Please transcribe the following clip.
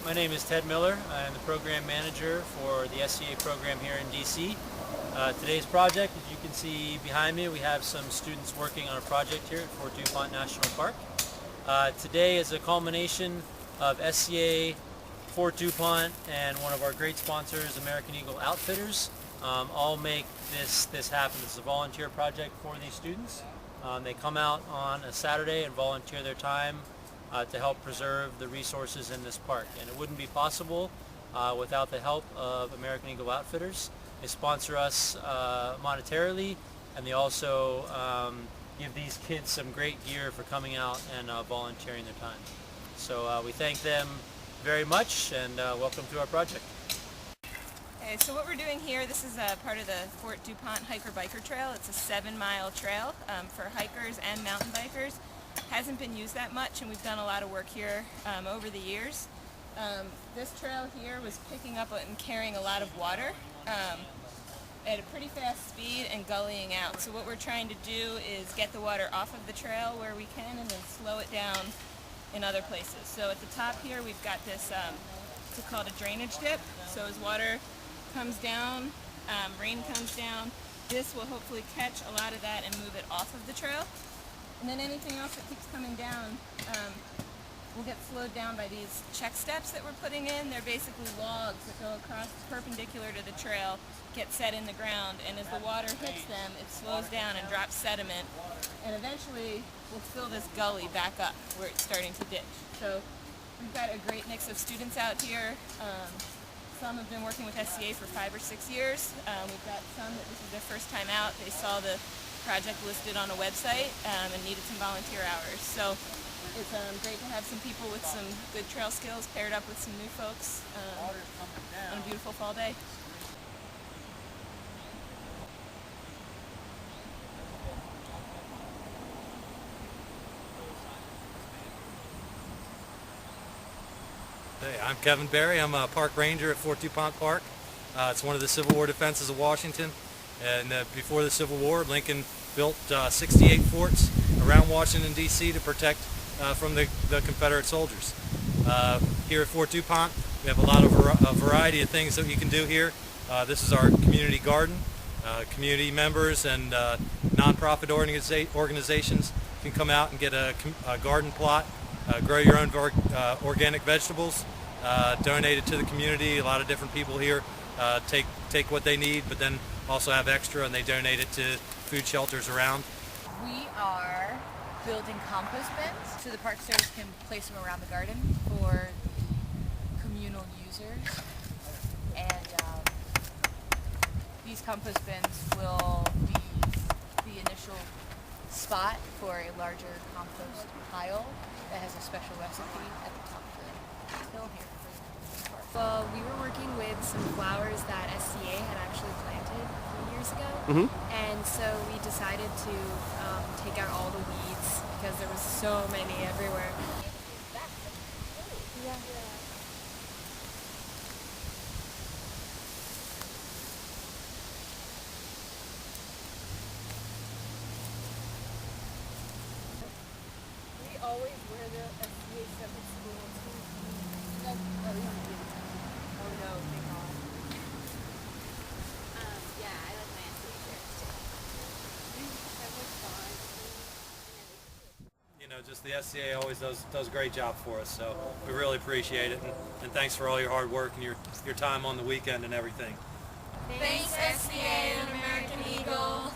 My name is Ted Miller. I'm the program manager for the SCA program here in DC. Today's project, as you can see behind me, we have some students working on a project here at Fort DuPont National Park. Today is a culmination of SCA, Fort DuPont, and one of our great sponsors, American Eagle Outfitters, all make this happen. This is a volunteer project for these students. They come out on a Saturday and volunteer their time to help preserve the resources in this park. And it wouldn't be possible without the help of American Eagle Outfitters. They sponsor us monetarily, and they also give these kids some great gear for coming out and volunteering their time. So we thank them very much, and welcome to our project. Okay, so what we're doing here, this is part of the Fort DuPont Hiker-Biker Trail. It's a 7-mile trail for hikers and mountain bikers. Hasn't been used that much, and we've done a lot of work here over the years. This trail here was picking up and carrying a lot of water at a pretty fast speed and gullying out. So what we're trying to do is get the water off of the trail where we can and then slow it down in other places. So at the top here we've got this, it's called a drainage dip. So as water comes down, rain comes down, this will hopefully catch a lot of that and move it off of the trail. And then anything else that keeps coming down will get slowed down by these check steps that we're putting in. They're basically logs that go across perpendicular to the trail, get set in the ground, and as the water hits them, it slows down and drops sediment, and eventually will fill this gully back up where it's starting to ditch. So we've got a great mix of students out here. Some have been working with SCA for 5 or 6 years. We've got some that this is their first time out. They saw the project listed on a website and needed some volunteer hours. So it's great to have some people with some good trail skills paired up with some new folks on a beautiful fall day. Hey, I'm Kevin Berry. I'm a park ranger at Fort DuPont Park. It's one of the Civil War defenses of Washington. And before the Civil War, Lincoln built 68 forts around Washington, D.C. to protect from the Confederate soldiers. Here at Fort DuPont, we have a lot of a variety of things that you can do here. This is our community garden. Community members and nonprofit organizations can come out and get a garden plot, grow your own organic vegetables, donate it to the community. A lot of different people here take what they need, but then also have extra, and they donate it to food shelters around. We are building compost bins so the Park Service can place them around the garden for communal users. And these compost bins will be the initial spot for a larger compost pile that has a special recipe at the top of the hill here. Well, we were working with some flowers that SCA had actually planted a few years ago, and so we decided to take out all the weeds because there was so many everywhere. Yeah. We always wear the SCA stuff at school too. Oh no, thank God. Yeah, I like my SCA shirts too. That was fun. You know, just the SCA always does a great job for us, so we really appreciate it, and thanks for all your hard work and your time on the weekend and everything. Thanks SCA and American Eagle.